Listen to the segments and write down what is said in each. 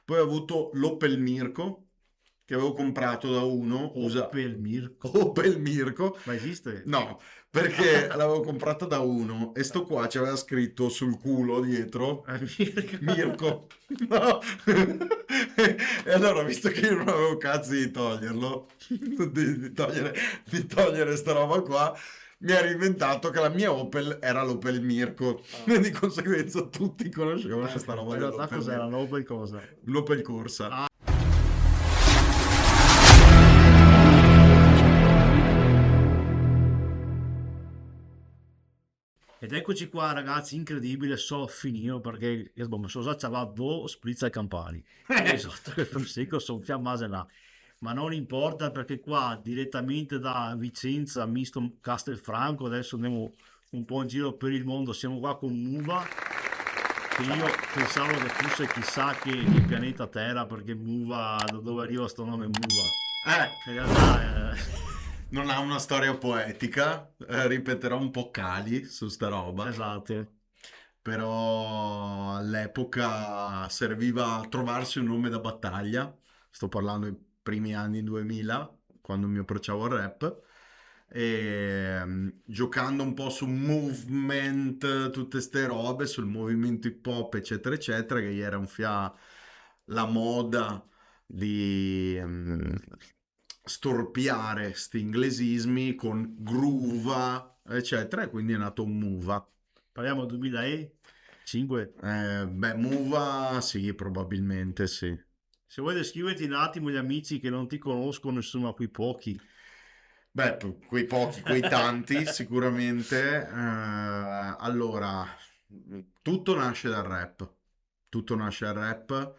Poi ho avuto l'Opel Mirko, che avevo comprato da uno, Opel Mirko. Opel Mirko. Ma esiste? No, perché l'avevo comprato da uno e sto qua ci aveva scritto sul culo dietro Mirko. Mirko. No. E allora, visto che io non avevo cazzo di toglierlo, di togliere sta roba qua, mi ero inventato che la mia Opel era l'Opel Mirko. Ah, E di conseguenza tutti conoscevano sta ecco, roba in realtà dell'Opel cos'era? Mirko. L'Opel cosa? L'Opel Corsa. Ah. Ed eccoci qua ragazzi, incredibile, so finito perché mi sono già ciavato sprizza ai campani. Esatto, che per un secolo sono fiammase là. Ma non importa perché qua direttamente da Vicenza, misto Castelfranco, adesso andiamo un po' in giro per il mondo, siamo qua con Muva, che io pensavo che fosse chissà che pianeta Terra, perché Muva, da dove arriva sto nome Muva? Eh, In realtà, non ha una storia poetica, ripeterò un po' Cali su sta roba, esatto. però all'epoca serviva a trovarsi un nome da battaglia, sto parlando dei primi anni 2000, quando mi approcciavo al rap, e giocando un po' su movement, tutte ste robe, sul movimento hip hop, eccetera, eccetera, che era un la moda di storpiare sti inglesismi con groova, eccetera, e quindi è nato un Muva. Parliamo 2005. Beh, Muva sì, probabilmente sì. Se vuoi descriverti un attimo gli amici che non ti conoscono, insomma, quei pochi. Beh, quei pochi, quei tanti, sicuramente. Allora, tutto nasce dal rap. Tutto nasce dal rap.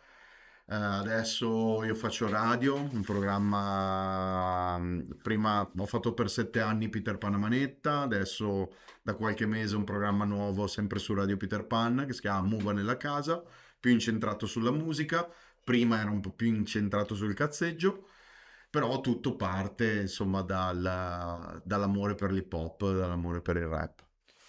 Adesso io faccio radio, un programma. Prima ho fatto per 7 anni Peter Pan a manetta, adesso da qualche mese un programma nuovo sempre su Radio Peter Pan che si chiama Muva nella casa, più incentrato sulla musica. Prima era un po' più incentrato sul cazzeggio. Però tutto parte, insomma, dall'amore per l'hip hop, dall'amore per il rap.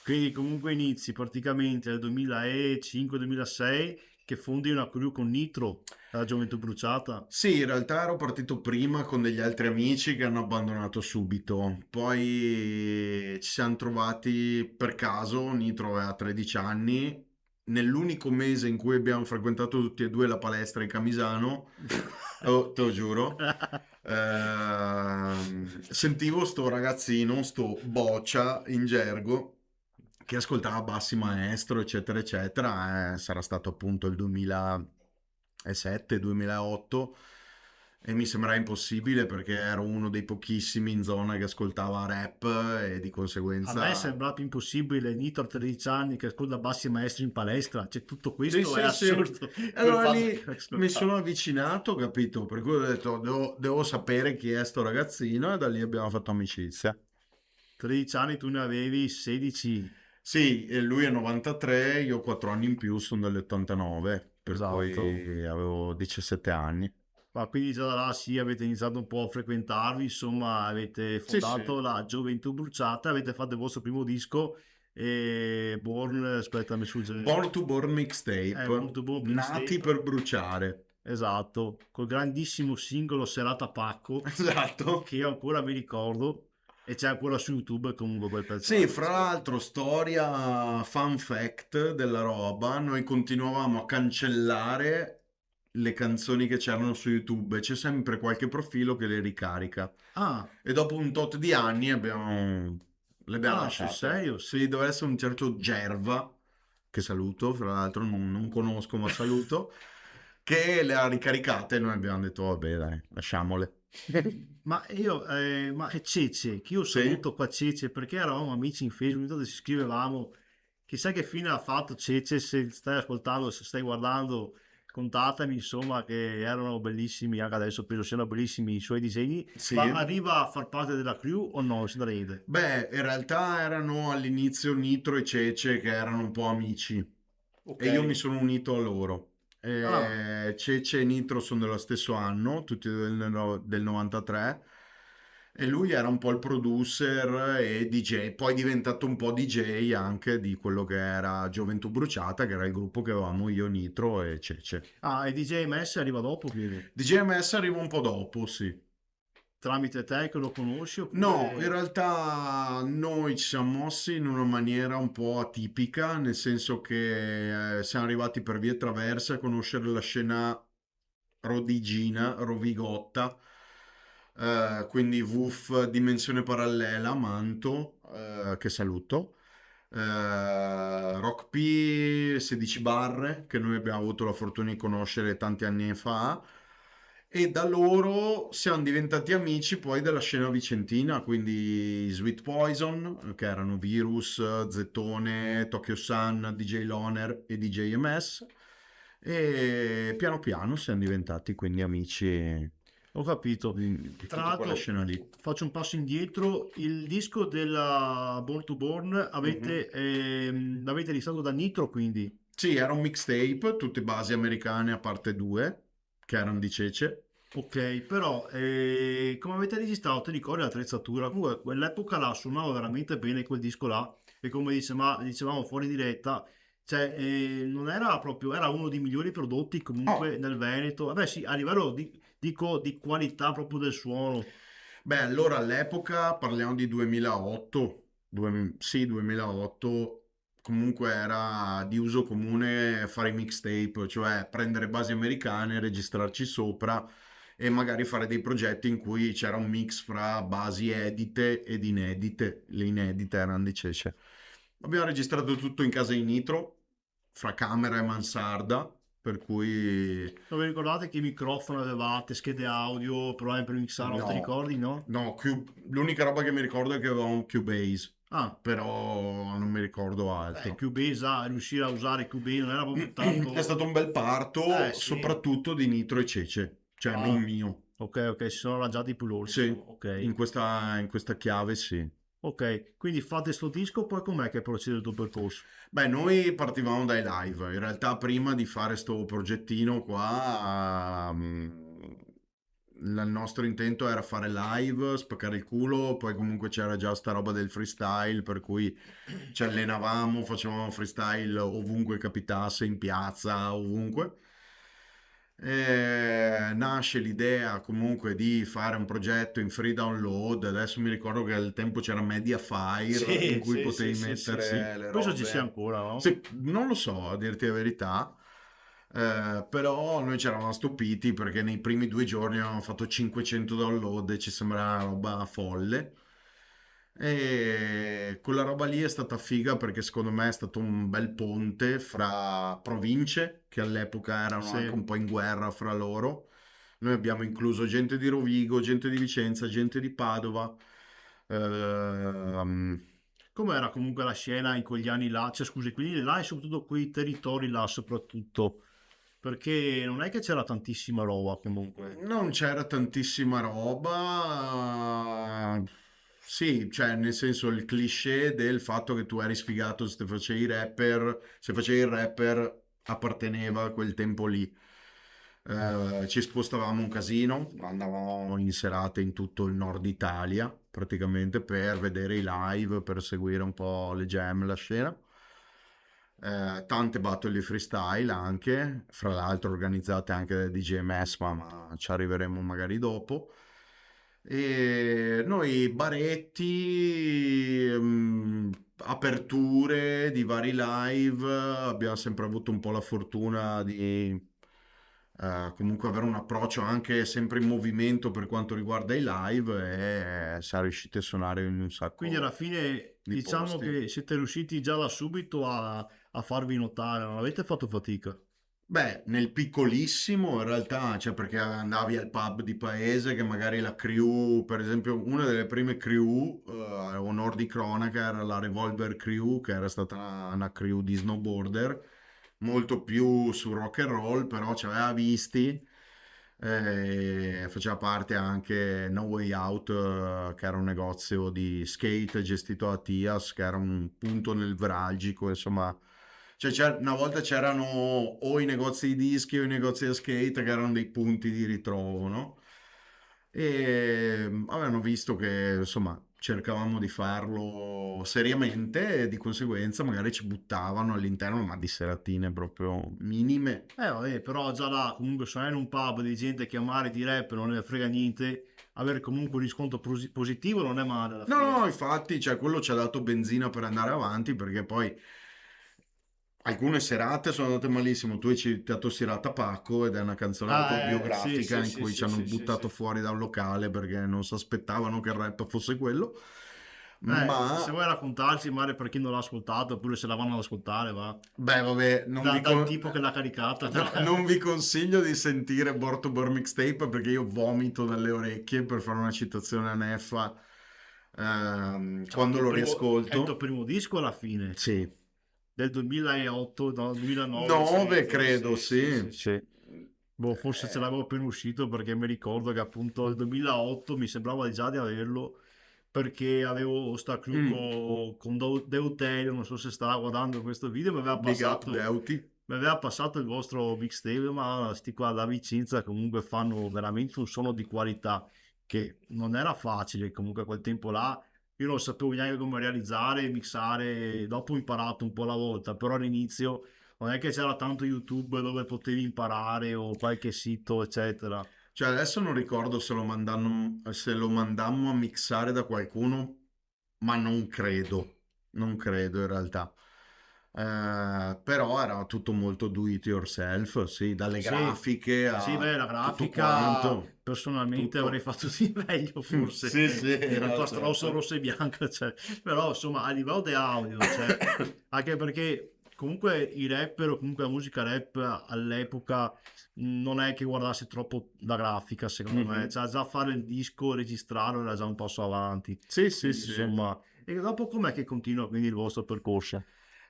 Quindi comunque inizi praticamente nel 2005-2006 che fondi una crew con Nitro, la Gioventù Bruciata. Sì, in realtà ero partito prima con degli altri amici che hanno abbandonato subito. Poi ci siamo trovati per caso, Nitro aveva 13 anni. Nell'unico mese in cui abbiamo frequentato tutti e due la palestra in Camisano, oh, te lo giuro, sentivo sto ragazzino, sto boccia in gergo, che ascoltava Bassi Maestro, eccetera, eccetera. Sarà stato appunto il 2007-2008 e mi sembrava impossibile perché ero uno dei pochissimi in zona che ascoltava rap e di A me conseguenza... sembra più impossibile Nitro a 13 anni che ascolta bassi maestri in palestra, cioè tutto Sì, questo è sì, sì. E assurdo col allora fatto lì che mi ascolta. sono avvicinato, capito? Per cui ho detto, devo sapere chi è sto ragazzino e da lì abbiamo fatto amicizia. 13 anni tu ne avevi 16, Sì, e lui è 93, io ho 4 anni in più, sono dell'89, per esatto. cui avevo 17 anni. Ma quindi già da là sì, avete iniziato un po' a frequentarvi, insomma, avete Sì, sì. fondato la Gioventù Bruciata, avete fatto il vostro primo disco e Born, aspetta, mi sfugge, Born to Born Mixtape, Born to Born nati Mixtape, per bruciare. esatto, col grandissimo singolo Serata Pacco, Esatto. che io ancora mi ricordo, e c'è ancora su YouTube comunque quel pezzo Sì, là. fra l'altro, storia fun fact della roba, noi continuavamo a cancellare le canzoni che c'erano su YouTube e c'è sempre qualche profilo che le ricarica. Ah, E dopo un tot di anni le abbiamo sul lasciate. serio? Sì, deve essere un certo Gerva, che saluto, fra l'altro non conosco ma saluto, che le ha ricaricate e noi abbiamo detto vabbè dai, lasciamole. Ma che Cece, che io Sì? saluto qua Cece perché eravamo amici in Facebook, ogni tanto ci scrivevamo, chissà che fine ha fatto Cece, se stai ascoltando, se stai guardando, contatami, insomma, che erano bellissimi, anche adesso penso siano bellissimi i suoi disegni, ma Sì? arriva a far parte della crew o no? Si ride. Beh, in realtà erano all'inizio Nitro e Cece che erano un po' amici Ok. e io mi sono unito a loro. Ah, Cece e Nitro sono dello stesso anno, tutti del 93, E lui era un po' il producer e DJ, poi è diventato un po' DJ anche di quello che era Gioventù Bruciata, che era il gruppo che avevamo io, Nitro e Cece. Ah, e DJ MS arriva dopo, quindi DJMS arriva un po' dopo, sì. tramite te che lo conosci No, in oppure... realtà noi ci siamo mossi in una maniera un po' atipica, nel senso che siamo arrivati per vie traverse a conoscere la scena rodigina, rovigotta, quindi WUF Dimensione Parallela, Manto, che saluto, Rock P, 16 barre, che noi abbiamo avuto la fortuna di conoscere tanti anni fa, e da loro siamo diventati amici poi della scena vicentina, quindi Sweet Poison, che erano Virus, Zettone, Tokyo Sun, DJ Loner e DJ MS. E piano piano siamo diventati quindi amici Ho capito. di Tra tutta quella l'altro, scena lì. faccio un passo indietro. Il disco della Born to Born Mhm. l'avete registrato da Nitro, quindi. Sì, era un mixtape, tutte basi americane a parte due, che erano di Cece. Ok, però come avete registrato, ti ricordi l'attrezzatura? Comunque, quell'epoca là suonava veramente bene quel disco là. E come dicevamo fuori diretta, cioè, non era proprio, era uno dei migliori prodotti Oh, comunque nel Veneto. Vabbè, sì, a livello dico, di qualità proprio del suono. beh, allora all'epoca parliamo di 2008, sì, 2008, comunque era di uso comune fare i mixtape, cioè prendere basi americane, registrarci sopra e magari fare dei progetti in cui c'era un mix fra basi edite ed inedite. Le inedite erano di Cece. Abbiamo registrato tutto in casa in Nitro, fra camera e mansarda, per cui Non vi ricordate che microfono avevate, schede audio, programmi per mixare, non ti no, ricordi, no? no, l'unica roba che mi ricordo è che avevamo un Cubase, Ah, però non mi ricordo altro. Cubase, riuscire a usare Cubase non era proprio È tanto... stato un bel parto, Sì. soprattutto di Nitro e Cece, cioè non Ah, mio. ok, ok, si sono arrangiati pure loro, Sì, insomma, ok. in questa chiave sì. Ok, quindi fate sto disco, poi com'è che procede il tuo percorso? Beh, noi partivamo dai live. In realtà, prima di fare sto progettino qua, il nostro intento era fare live, spaccare il culo. Poi, comunque, c'era già sta roba del freestyle, per cui ci allenavamo, facevamo freestyle ovunque capitasse, in piazza, ovunque. E nasce l'idea comunque di fare un progetto in free download. Adesso mi ricordo che al tempo c'era Mediafire in Sì, cui sì, sì, potevi sì, sì, sì. mettere le Questo ci sia robe. ancora, no? Non lo so, a dirti la verità, però noi ci eravamo stupiti perché nei primi 2 giorni avevamo fatto 500 download e ci sembrava una roba folle. E quella roba lì è stata figa perché secondo me è stato un bel ponte fra province che all'epoca erano anche Sì. un po' in guerra fra loro. Noi abbiamo incluso gente di Rovigo, gente di Vicenza, gente di Padova. ehm, Com'era comunque la scena in quegli anni là? Cioè, scusi, quindi là e soprattutto quei territori là, soprattutto. Perché non è che c'era tantissima roba comunque. Non c'era tantissima roba. Sì, cioè, nel senso il cliché del fatto che tu eri sfigato se facevi rapper, se facevi il rapper apparteneva a quel tempo lì. Ci spostavamo un casino, andavamo in serate in tutto il nord Italia, praticamente per vedere i live, per seguire un po' le jam, la scena. Tante battle di freestyle anche, fra l'altro organizzate anche da DJ Mesma, ma ci arriveremo magari dopo. E noi baretti, aperture di vari live, abbiamo sempre avuto un po' la fortuna di comunque avere un approccio anche sempre in movimento per quanto riguarda i live e siamo riusciti a suonare in un Quindi alla sacco fine di diciamo posti. che siete riusciti già da subito a farvi notare, non avete fatto fatica. Beh, nel piccolissimo in realtà, cioè perché andavi al pub di paese che magari la crew, per esempio, una delle prime crew, a onor di cronaca, era la Revolver Crew, che era stata una crew di snowboarder, molto più su rock and roll, però ci aveva visti, faceva parte anche No Way Out, che era un negozio di skate gestito da Tias, che era un punto nevralgico, insomma. Cioè, una volta c'erano o i negozi di dischi o i negozi da skate che erano dei punti di ritrovo, no? e avevano visto che insomma cercavamo di farlo seriamente e di conseguenza magari ci buttavano all'interno, ma di seratine proprio minime. Vabbè, però già là, comunque, sono in un pub di gente che a mare di rap non ne frega niente, avere comunque un riscontro positivo non è male alla No, fine. no, infatti, cioè, quello ci ha dato benzina per andare avanti perché poi alcune serate sono andate malissimo. Tu hai citato Sirata Pacco ed è una canzone Sì, autobiografica sì, in sì, cui ci sì, hanno sì, sì, buttato sì. fuori da un locale perché non si aspettavano che il rap fosse quello. Ma Se vuoi raccontarci, magari per chi non l'ha ascoltato, oppure se la vanno ad ascoltare, va. beh, vabbè, Dal tipo che l'ha caricata. no, non vi consiglio di sentire Born to Burn Mixtape perché io vomito dalle orecchie per fare una citazione a Neffa Cioè, quando lo è il tuo riascolto. primo disco alla fine, Sì, del 2008, no, 2009 9 scritto, credo, sì, sì, sì. sì, sì. Boh, forse ce l'avevo appena uscito perché mi ricordo che appunto nel 2008 mi sembrava già di averlo perché avevo sta crew Mm, con Deuterio, non so se stava guardando questo video, Big up Deuty. mi aveva passato il vostro mixtape, ma sti qua da Vicenza comunque fanno veramente un suono di qualità che non era facile comunque a quel tempo là. Io non sapevo neanche come realizzare, mixare, dopo ho imparato un po' alla volta, però all'inizio non è che c'era tanto YouTube dove potevi imparare o qualche sito, eccetera. Cioè, adesso non ricordo se lo mandammo a mixare da qualcuno, ma non credo, non credo in realtà. Però era tutto molto do it yourself, sì, dalle Sì, grafiche sì, a beh, la tutto grafica quanto, personalmente avrei tutto. fatto di meglio forse, Sì, sì, no, piuttosto rosso, certo. rosso e bianco, cioè. Però insomma a livello di audio, cioè, anche perché comunque i rapper o comunque la musica rap all'epoca non è che guardassi troppo la grafica, secondo me, Mhm. cioè già fare il disco, registrarlo era già un passo avanti, Sì, sì, quindi sì. insomma, e dopo com'è che continua quindi il vostro percorso?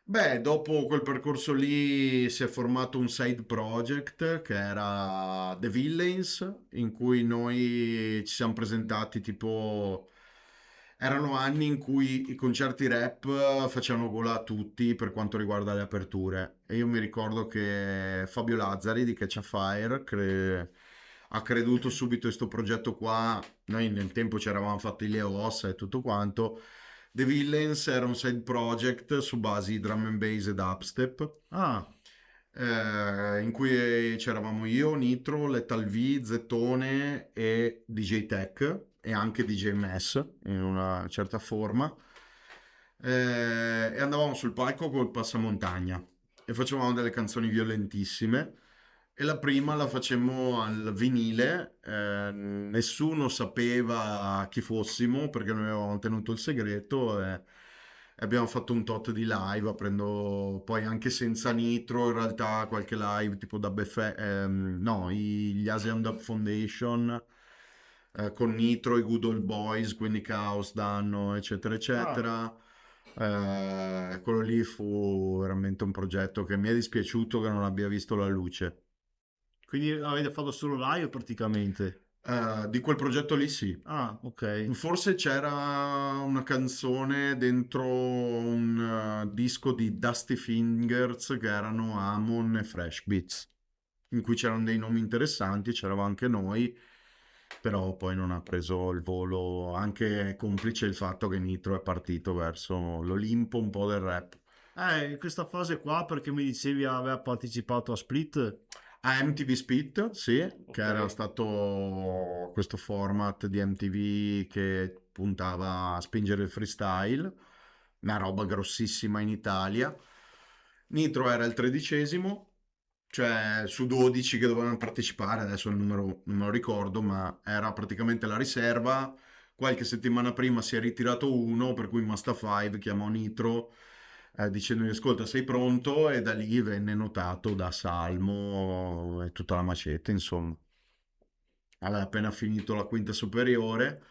Beh, dopo quel percorso lì si è formato un side project che era The Villains, in cui noi ci siamo presentati tipo... Erano anni in cui i concerti rap facevano gola a tutti per quanto riguarda le aperture. E io mi ricordo che Fabio Lazzari di Catch a Fire ha creduto subito in questo progetto qua. Noi nel tempo ci eravamo fatti le ossa e tutto quanto. The Villains era un side project su basi drum and bass e dubstep, Ah, in cui c'eravamo io, Nitro, Lethal V, Zettone e DJ Tech e anche DJ Mess in una certa forma. E andavamo sul palco col passamontagna e facevamo delle canzoni violentissime. E la prima la facemmo al vinile, nessuno sapeva chi fossimo perché noi avevamo tenuto il segreto e abbiamo fatto un tot di live, aprendo poi anche senza Nitro, in realtà qualche live tipo da no, gli Asian Dub Foundation, con Nitro, i Good Old Boys, quindi Chaos, Danno, eccetera, ah. eccetera. Quello lì fu veramente un progetto che mi è dispiaciuto che non abbia visto la luce. Quindi avete fatto solo live praticamente. Di quel progetto lì sì. Ah, ok. Forse c'era una canzone dentro un disco di Dusty Fingers che erano Amon e Fresh Beats, in cui c'erano dei nomi interessanti, c'eravamo anche noi, però poi non ha preso il volo, anche complice il fatto che Nitro è partito verso l'Olimpo un po' del rap. In questa fase qua, perché mi dicevi aveva partecipato a Split? A MTV Spit, sì, che Ok. era stato questo format di MTV che puntava a spingere il freestyle, una roba grossissima in Italia. Nitro era il 13°, cioè su 12 che dovevano partecipare, adesso il numero non me lo ricordo, ma era praticamente la riserva. Qualche settimana prima si è ritirato uno, per cui Masta 5 chiamò Nitro dicendogli ascolta sei pronto e da lì venne notato da Salmo e tutta la macete insomma. Aveva appena finito la quinta superiore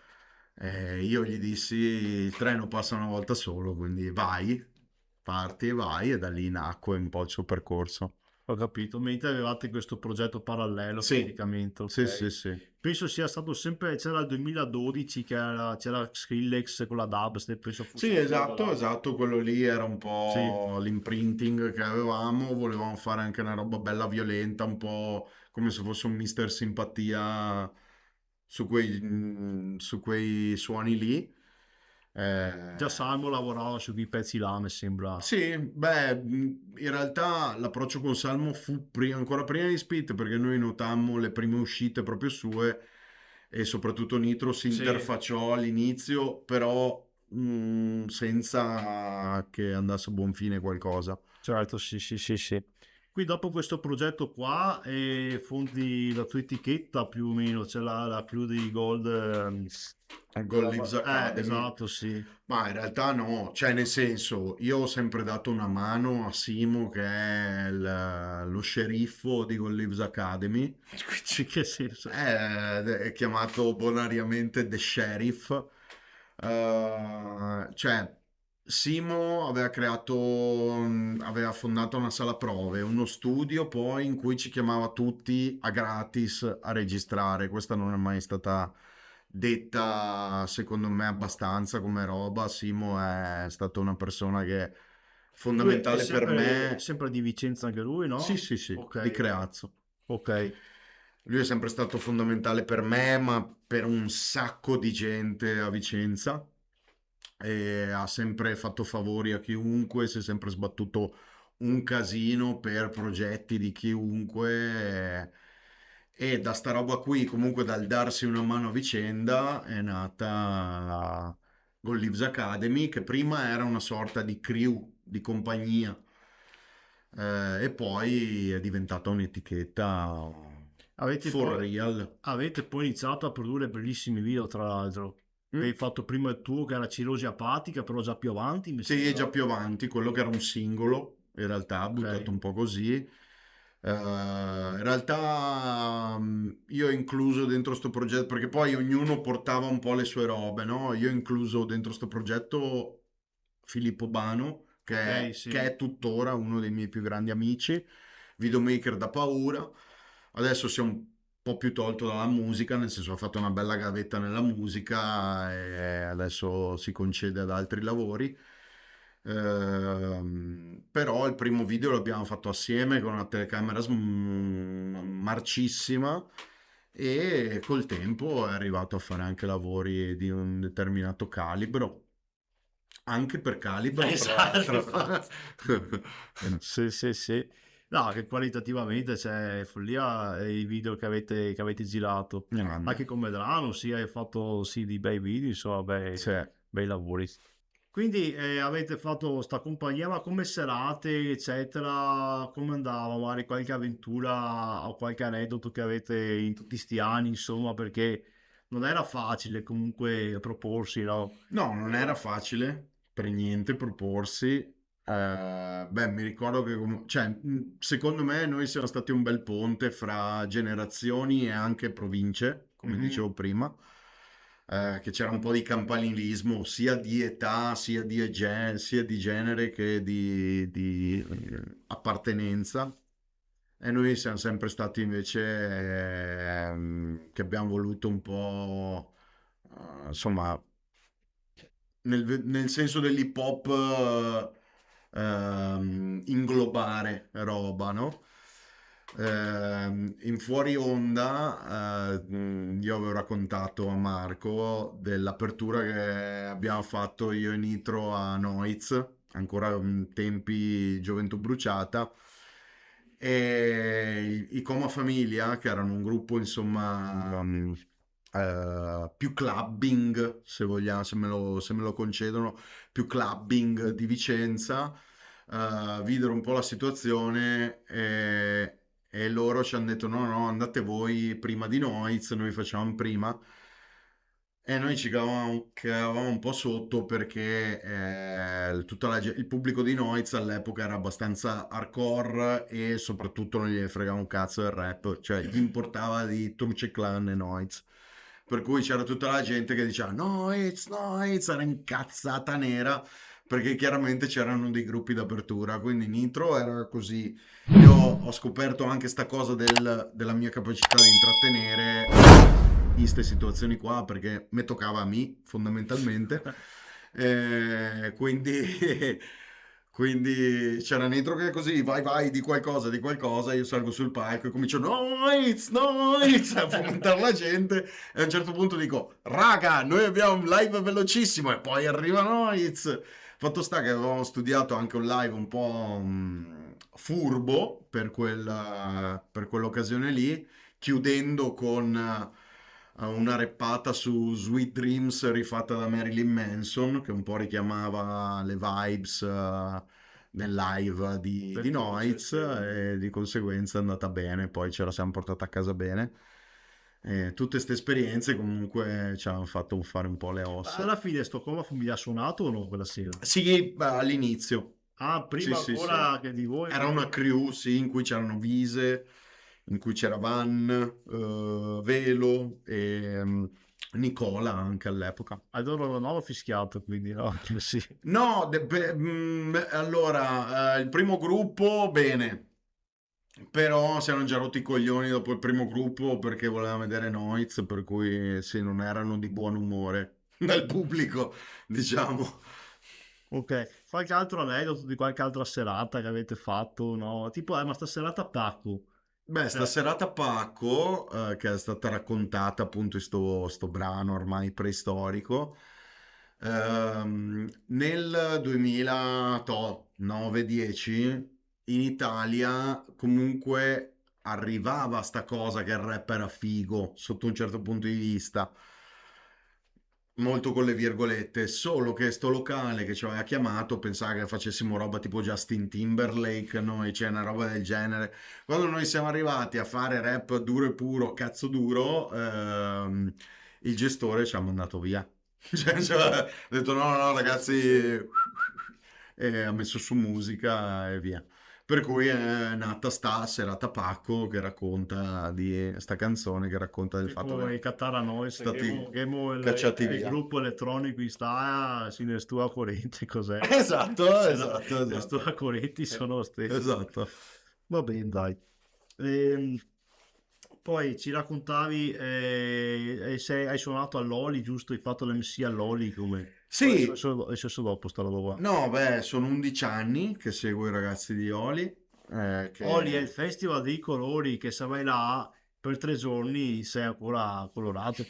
e io gli dissi il treno passa una volta solo, quindi vai, parti e vai e da lì nacque un po' il suo percorso. Ho capito. Mentre avevate questo progetto parallelo Sì, praticamente, sì, sì, ok. sì. Penso sia stato sempre, c'era il 2012 che c'era Skrillex con la dubstep, penso fosse Sì, il periodo esatto, là. esatto, quello lì era un Sì. po' l'imprinting che avevamo, volevamo fare anche una roba bella violenta, un po' come se fosse un Mister Simpatia su quei suoni lì. Già Eh, Salmo lavorava su quei pezzi là, mi sembra. sì, beh, in realtà l'approccio con Salmo fu ancora prima di Spit, perché noi notammo le prime uscite proprio sue e soprattutto Nitro si Sì, interfacciò all'inizio, però senza che andasse a buon fine qualcosa. certo, sì, sì, sì, sì. Qui dopo questo progetto qua fondi la tua etichetta più o meno, c'è la crew di Gold. Gold Lives Academy. Esatto, sì. Ma in realtà no, cioè nel senso, io ho sempre dato una mano a Simo che è lo sceriffo di Gold Lives Academy. In che senso? È chiamato bonariamente The Sheriff. Cioè, Simo aveva fondato una sala prove, uno studio poi in cui ci chiamava tutti a gratis a registrare. Questa non è mai stata detta, secondo me, abbastanza come roba. Simo è stata una persona che è Lui è fondamentale per me. sempre di Vicenza anche lui, Sì, no? sì, sì, di Ok, Creazzo. ok. Lui è sempre stato fondamentale per me, ma per un sacco di gente a Vicenza. E ha sempre fatto favori a chiunque, si è sempre sbattuto un casino per progetti di chiunque. E da sta roba qui, comunque dal darsi una mano a vicenda, è nata Gold Leaves Academy, che prima era una sorta di crew, di compagnia, e poi è diventata un'etichetta Avete for poi, real. avete poi iniziato a produrre bellissimi video, tra l'altro. Mm? Hai fatto prima il tuo che era Cirrosi Apatica, però già più avanti, mi Sì, sembra. già più avanti, quello che era un singolo, in realtà, Ok. buttato un po' così. In realtà io ho incluso dentro sto progetto, perché poi ognuno portava un po' le sue robe, no? Io ho incluso dentro sto progetto Filippo Bano, Ok, che sì. è tuttora uno dei miei più grandi amici, videomaker da paura. Adesso si è un po' più tolto dalla musica, nel senso ha fatto una bella gavetta nella musica e adesso si concede ad altri lavori. Però il primo video l'abbiamo fatto assieme con una telecamera marcissima e col tempo è arrivato a fare anche lavori di un determinato calibro. Anche per calibro, Esatto, tra- infatti. Sì, sì, sì. No, che qualitativamente c'è follia i video che avete girato. Grande. Anche come Drano, sì, hai fatto sì, di bei video, insomma, Sì. bei lavori. Quindi avete fatto sta compagnia, ma come serate, eccetera, come andava? Magari qualche avventura o qualche aneddoto che avete in tutti sti anni, insomma, perché non era facile comunque proporsi, no? No, non era facile per niente proporsi. Beh, mi ricordo che cioè, secondo me noi siamo stati un bel ponte fra generazioni e anche province, come Mhm. dicevo prima, che c'era un po' di campanilismo sia di età, sia di genere che di appartenenza. E noi siamo sempre stati invece che abbiamo voluto un po', insomma, nel senso dell'hip hop inglobare roba, no? In fuori onda, io avevo raccontato a Marco dell'apertura che abbiamo fatto io e Nitro a Noiz, ancora in tempi gioventù bruciata, e i Coma Famiglia, che erano un gruppo, insomma, più clubbing, se vogliamo, se me lo concedono, più clubbing di Vicenza, videro un po' la situazione e loro ci hanno detto no, no, andate voi prima di noi facciamo prima. E noi ci cavavamo un po' sotto perché il pubblico di Noiz all'epoca era abbastanza hardcore e soprattutto non gli fregava un cazzo del rap, cioè gli importava di Truce Clan e Noiz. Per cui c'era tutta la gente che diceva Noiz, Noiz, era incazzata nera perché chiaramente c'erano dei gruppi d'apertura, quindi Nitro era così. Io ho scoperto anche sta cosa della mia capacità di intrattenere in queste situazioni qua perché mi toccava a me fondamentalmente. Quindi Quindi c'era Nitro che così, vai vai, di qualcosa, io salgo sul palco e comincio Noiz, Noiz, a fomentare la gente e a un certo punto dico, raga, noi abbiamo un live velocissimo e poi arriva Noiz. Fatto sta che avevamo studiato anche un live un po' furbo per quell'occasione lì, chiudendo con una reppata su Sweet Dreams rifatta da Marilyn Manson, che un po' richiamava le vibes nel live di Noiz e di conseguenza è andata bene, poi ce la siamo portata a casa bene. E tutte queste esperienze comunque ci hanno fatto fare un po' le ossa. Alla fine Stoccolma mi ha suonato o no quella sera? Sì, beh, all'inizio. Ah, Sì, prima sì, sì. ancora che di voi. Era una crew, sì, in cui c'erano Vise, in cui c'era Van, Velo e Nicola anche all'epoca. Allora non ho fischiato, quindi no, sì. No, allora, il primo gruppo, bene, però si erano già rotti i coglioni dopo il primo gruppo perché volevano vedere Noiz, per cui sì, non erano di buon umore dal pubblico, diciamo. Ok, qualche altro aneddoto di qualche altra serata che avete fatto, no? Tipo, ma sta serata a Pacco. Beh, sta Cioè, serata a Pacco, che è stata raccontata appunto in sto brano ormai preistorico, nel 2009-10 in Italia comunque arrivava sta cosa che il rap era figo sotto un certo punto di vista, molto con le virgolette, solo che sto locale che ci aveva chiamato pensava che facessimo roba tipo Justin Timberlake, noi, cioè una roba del genere. Quando noi siamo arrivati a fare rap duro e puro, cazzo duro, il gestore ci ha mandato via. Ha detto no, no, ragazzi, e ha messo su musica e via. Per cui è nata sta serata Pacco che racconta di sta canzone che racconta del fatto tipo che i Katara Noise, stati cacciati il via. gruppo elettronico in sta, si stu a corrente, cos'è? Esatto, Era, esatto, le stu a esatto. correnti sono lo stesso. Esatto. Va bene, dai. Ehm, Poi ci raccontavi, hai suonato all'Oli, giusto? Hai fatto l'MC all'Oli come... O Sì, è successo dopo sta roba qua? no, beh, sono 11 anni che seguo i ragazzi di Oli, Oli è il che festival dei colori che se vai là per 3 giorni sei ancora colorato.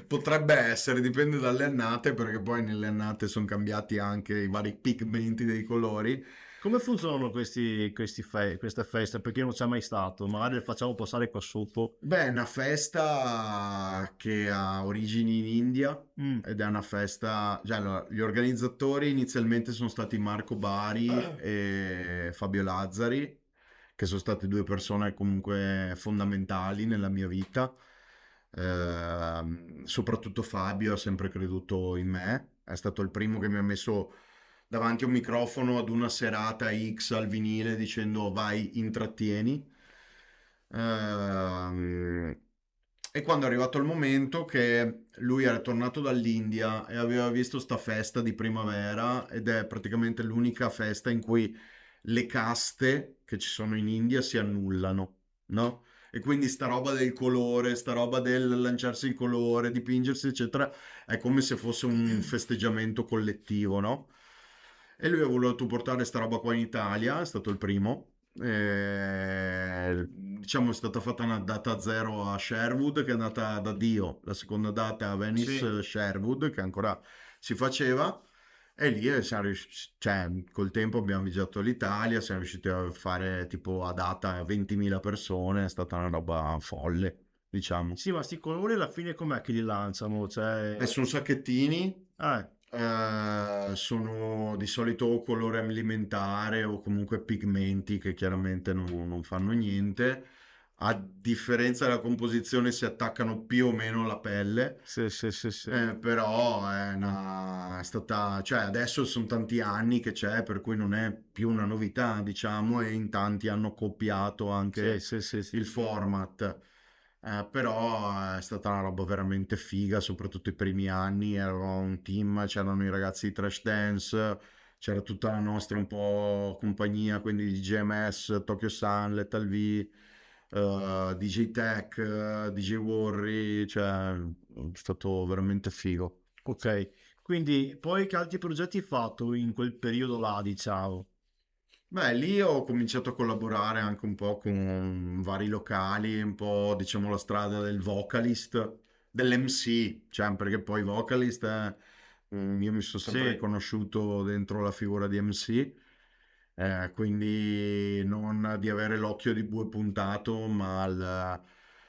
potrebbe essere, dipende dalle annate, perché poi nelle annate sono cambiati anche i vari pigmenti dei colori. Come funzionano queste feste? Perché io non c'è mai stato, magari le facciamo passare qua sotto. Beh, è una festa che ha origini in India Mm. ed è una festa, cioè, allora, gli organizzatori inizialmente sono stati Marco Bari e Fabio Lazzari, che sono state due persone comunque fondamentali nella mia vita. Soprattutto Fabio ha sempre creduto in me, è stato il primo che mi ha messo davanti a un microfono ad una serata X al vinile dicendo vai, intrattieni. Ehm, e quando è arrivato il momento che lui era tornato dall'India e aveva visto sta festa di primavera ed è praticamente l'unica festa in cui le caste che ci sono in India si annullano, no? E quindi sta roba del colore, sta roba del lanciarsi il colore, dipingersi, eccetera, è come se fosse un festeggiamento collettivo, no? E lui ha voluto portare sta roba qua in Italia, è stato il primo. Diciamo è stata fatta una data zero a Sherwood che è andata da Dio, la seconda data a Sì. Venice Sherwood che ancora si faceva e lì siamo riusciti, cioè col tempo abbiamo viaggiato l'Italia, siamo riusciti a fare tipo a data 20.000 persone, è stata una roba folle, diciamo. Sì, ma sti colori alla fine com'è che li lanciano? E Cioè... sono sacchettini, Eh, sono di solito colore alimentare o comunque pigmenti che chiaramente non fanno niente. A differenza della composizione si attaccano più o meno alla pelle, sì, sì, sì, sì. però è stata, cioè adesso sono tanti anni che c'è, per cui non è più una novità, diciamo, e in tanti hanno copiato Sì, anche sì, sì, sì. il format. Però è stata una roba veramente figa, soprattutto i primi anni. Eravamo un team, c'erano i ragazzi di Trash Dance, c'era tutta la nostra un po' compagnia, quindi DJMS, Tokyo Sun, Lethal V, DJ Tech, DJ Worry, cioè è stato veramente figo. Ok, Quindi, poi che altri progetti hai fatto in quel periodo là, diciamo? Beh, lì ho cominciato a collaborare anche un po' con vari locali, un po' diciamo la strada del vocalist, dell'MC, cioè perché poi vocalist, io mi sono sempre Sì, riconosciuto dentro la figura di MC, quindi non di avere l'occhio di bue puntato, ma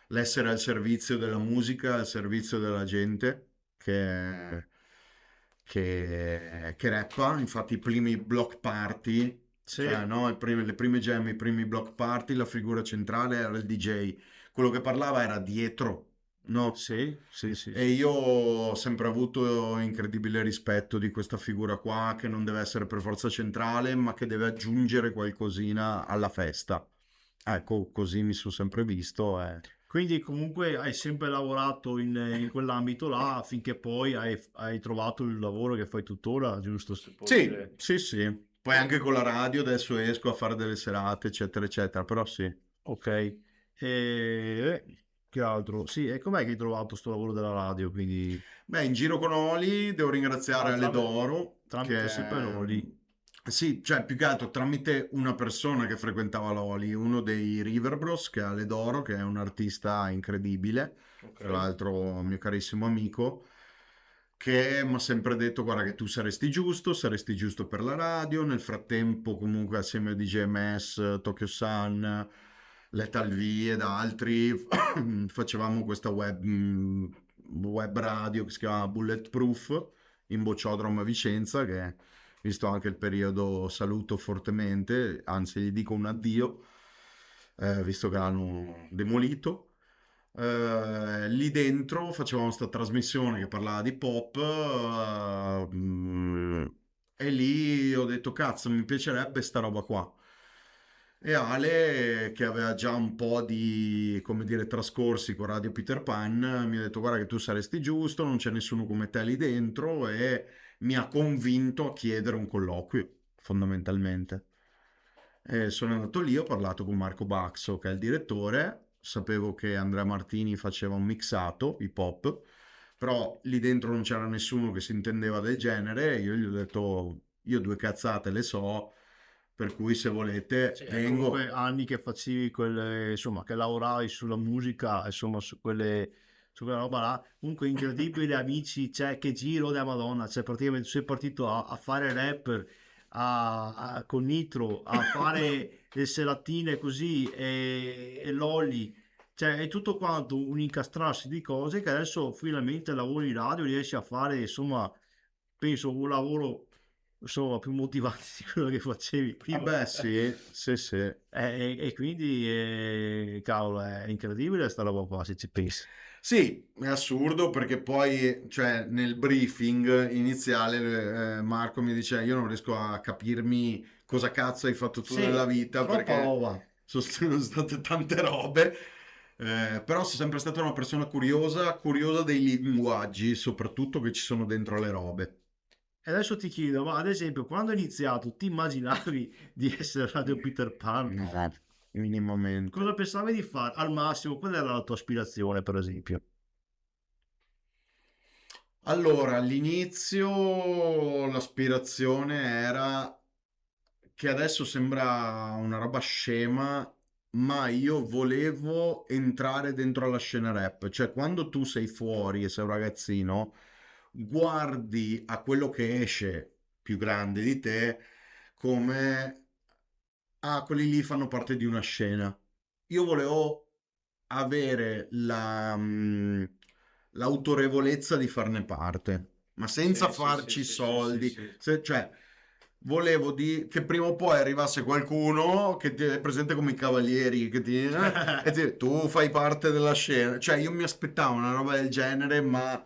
l'essere al servizio della musica, al servizio della gente che rappa. Infatti i primi block party, cioè sì, no, le prime jam, i primi block party, la figura centrale era il DJ, quello che parlava era dietro, no? sì, sì, sì, E sì. io ho sempre avuto incredibile rispetto di questa figura qua, che non deve essere per forza centrale, ma che deve aggiungere qualcosina alla festa. Ecco, così mi sono sempre visto. Quindi comunque hai sempre lavorato in quell'ambito là affinché poi hai trovato il lavoro che fai tuttora, giusto? Se può Sì, dire. sì, sì. Poi anche con la radio adesso esco a fare delle serate, eccetera, eccetera, però sì. Ok. Che altro? Sì, e com'è che hai trovato sto lavoro della radio? Quindi, Beh, in giro con Oli devo ringraziare Ale tramite, Doro, tramite sempre che lì. sì, cioè più che altro tramite una persona che frequentava l'Oli, uno dei River Bros, che è Ale Doro, che è un artista incredibile, Ok. tra l'altro un mio carissimo amico, che mi ha sempre detto: guarda che tu saresti giusto per la radio. Nel frattempo, comunque, assieme a DJMS, Tokyo Sun, Lethal V ed altri, facevamo questa web radio che si chiama Bulletproof in Bocciodromo a Vicenza, che visto anche il periodo saluto fortemente, anzi gli dico un addio, visto che l'hanno demolito. Lì dentro facevamo questa trasmissione che parlava di pop, e lì ho detto cazzo, mi piacerebbe sta roba qua. E Ale, che aveva già un po' di, come dire, trascorsi con Radio Peter Pan, mi ha detto guarda che tu saresti giusto, non c'è nessuno come te lì dentro, e mi ha convinto a chiedere un colloquio, fondamentalmente. E sono andato lì, ho parlato con Marco Baxo, che è il direttore, sapevo che Andrea Martini faceva un mixato hip hop, però lì dentro non c'era nessuno che si intendeva del genere, e io gli ho detto, io due cazzate le so, per cui se volete Cioè, comunque vengo. anni che facevi quelle, insomma, che lavoravi sulla musica, insomma, su quella roba là. Comunque incredibile, amici, cioè, che giro della Madonna, cioè, praticamente sei partito a fare rapper con Nitro, a fare le seratine così e Lolli, cioè, è tutto quanto un incastrarsi di cose che adesso finalmente lavori in radio, riesci a fare, insomma, penso un lavoro, insomma, più motivante di quello che facevi Ah prima. beh sì, sì sì. E quindi, cavolo, è incredibile sta roba qua, se ci pensi. Sì, è assurdo perché poi, cioè, nel briefing iniziale, Marco mi dice: io non riesco a capirmi cosa cazzo hai fatto tu nella Sì, vita troppa perché roba. sono state tante robe. Però sei sempre stata una persona curiosa, curiosa dei linguaggi, soprattutto che ci sono dentro le robe. E adesso ti chiedo, ma ad esempio, quando hai iniziato, ti immaginavi di essere Radio Peter Pan? No, minimamente. Cosa pensavi di fare? Al massimo, qual era la tua aspirazione, per esempio? Allora, all'inizio l'aspirazione era che adesso sembra una roba scema, ma io volevo entrare dentro alla scena rap. Cioè, quando tu sei fuori e sei un ragazzino, guardi a quello che esce più grande di te come, ah, quelli lì fanno parte di una scena. Io volevo avere l'autorevolezza di farne parte, ma senza Sì, sì, sì, farci sì, sì, sì, soldi. sì. Cioè, volevo che prima o poi arrivasse qualcuno che ti è presente come i cavalieri, che e ti dice, tu fai parte della scena. Cioè, io mi aspettavo una roba del genere, ma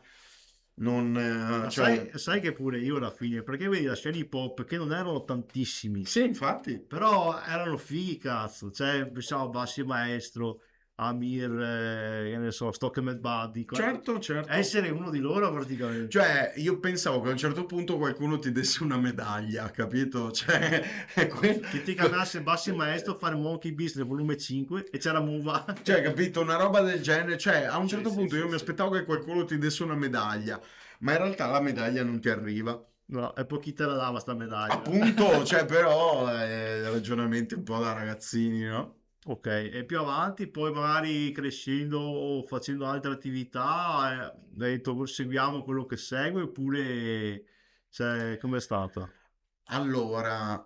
non... Ma cioè... sai che pure io alla fine, perché vedi la scena hip hop che non erano tantissimi, Sì, infatti. però erano fighi, cazzo. Cioè, pensavo Bassi Maestro, Amir, che ne so, Stock and Buddy, Certo, certo. essere uno di loro praticamente. Cioè, io pensavo che a un certo punto qualcuno ti desse una medaglia, capito? Cioè, è Che ti chiamasse Bassi Maestro a fare Monkey Business volume 5 e c'era Muva. cioè, capito? Una roba del genere. Cioè, a un Sì, certo sì, punto io sì, mi sì. aspettavo che qualcuno ti desse una medaglia, ma in realtà la medaglia non ti arriva. No, e poi chi te la dava sta medaglia? Appunto, cioè, però, ragionamenti un po' da ragazzini, no? Ok, e più avanti, poi magari crescendo o facendo altre attività, hai detto seguiamo quello che segue oppure cioè, com'è stata? Allora,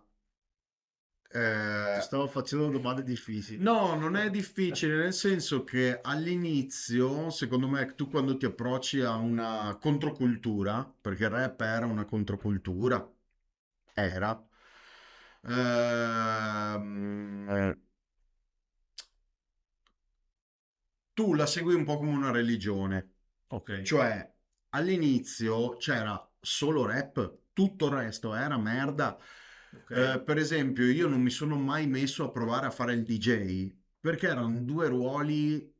Ti eh, stavo facendo domande difficili. no, non è difficile, nel senso che all'inizio, secondo me, tu quando ti approcci a una controcultura, perché il rap era una controcultura, era, ehm, tu la segui un po' come una religione, Ok, cioè all'inizio c'era solo rap, tutto il resto era merda. ok. Per esempio, io non mi sono mai messo a provare a fare il DJ perché erano due ruoli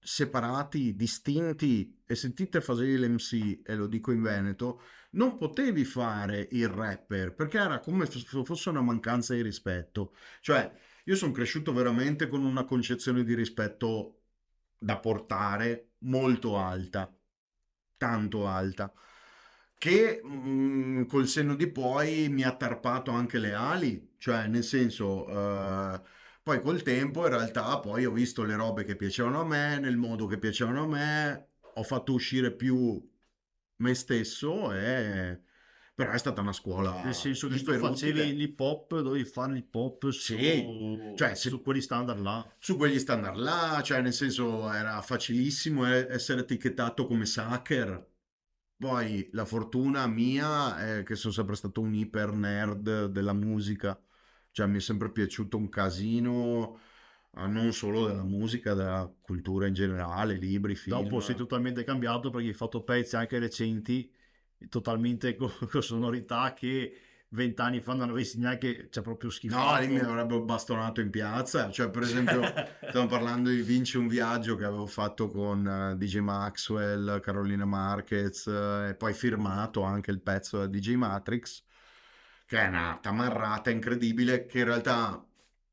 separati, distinti, e se ti te facevi l'MC, e lo dico in Veneto, non potevi fare il rapper perché era come se fosse una mancanza di rispetto. Cioè, io sono cresciuto veramente con una concezione di rispetto da portare molto alta, tanto alta, che col senno di poi mi ha tarpato anche le ali, cioè nel senso, poi col tempo in realtà poi ho visto le robe che piacevano a me, nel modo che piacevano a me, ho fatto uscire più me stesso e però è stata una Nel scuola senso che se tu iper facevi utile. l'hip hop, dovevi fare l'hip hop Sì, cioè su quegli standard là. su quegli standard là, cioè nel senso era facilissimo essere etichettato come sucker. Poi la fortuna mia è che sono sempre stato un iper nerd della musica, cioè mi è sempre piaciuto un casino, non solo della musica, della cultura in generale, libri, Dopo sei film. totalmente cambiato perché hai fatto pezzi anche recenti, totalmente con sonorità che 20 anni fa non avessi neanche, cioè proprio No, lì mi schifato. avrebbero bastonato in piazza, cioè per esempio stiamo parlando di Vinci un viaggio che avevo fatto con DJ Maxwell, Carolina Marquez e poi firmato anche il pezzo da DJ Matrix, che è una tamarrata incredibile che in realtà,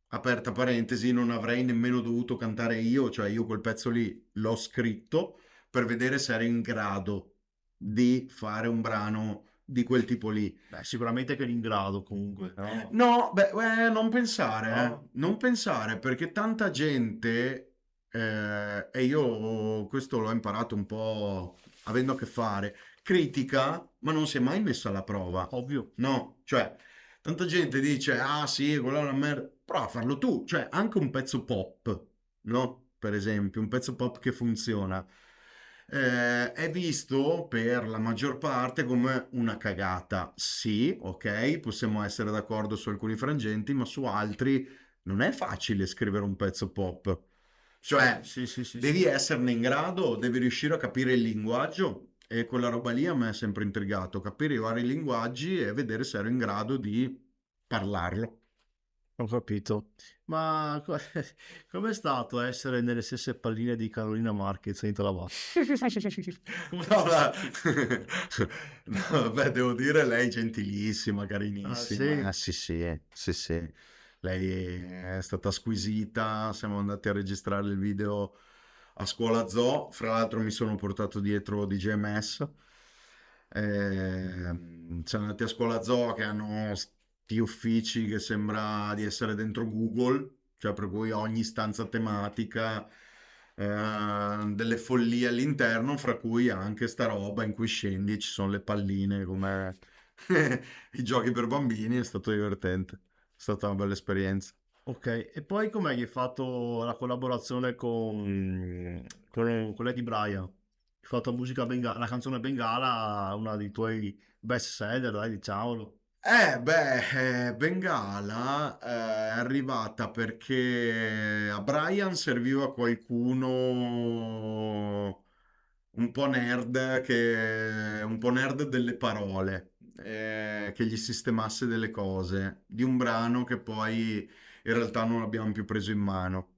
aperta parentesi, non avrei nemmeno dovuto cantare io, cioè io quel pezzo lì l'ho scritto per vedere se ero in grado di fare un brano di quel tipo lì. Beh, sicuramente che eri in grado comunque, no? No, beh, non pensare, No? non pensare, perché tanta gente, e io questo l'ho imparato un po' avendo a che fare, critica, ma non si è mai messa alla prova. Ovvio. No, cioè, tanta gente dice, ah sì, quella è una merda, prova a farlo tu, cioè anche un pezzo pop, no? Per esempio, un pezzo pop che funziona è visto per la maggior parte come una cagata. Sì, ok, possiamo essere d'accordo su alcuni frangenti, ma su altri non è facile scrivere un pezzo pop. Sì, Cioè, sì, sì, sì, devi sì. esserne in grado, devi riuscire a capire il linguaggio. E quella roba lì a me è sempre intrigato, capire i vari linguaggi e vedere se ero in grado di parlarlo. Ho capito. Ma com'è stato essere nelle stesse palline di Carolina Marquez in la Come ti No, sei sentito? no, beh, devo dire lei gentilissima, Ah, carinissima. sì? Sì, sì, sì, sì. Lei è stata squisita. Siamo andati a registrare il video a Scuola Zoo. Fra l'altro mi sono portato dietro di GMS. Siamo andati a Scuola Zoo che hanno sti uffici che sembra di essere dentro Google, cioè per cui ogni stanza tematica, delle follie all'interno, fra cui anche sta roba in cui scendi e ci sono le palline come i giochi per bambini, è stato divertente, è stata una bella esperienza. Ok, e poi com'è che hai fatto la collaborazione con Lady Brian? Hai fatto musica la canzone Bengala, una dei tuoi best seller, dai, diciamolo. Bengala è arrivata perché a Brian serviva qualcuno un po' nerd delle parole, che gli sistemasse delle cose di un brano che poi in realtà non abbiamo più preso in mano.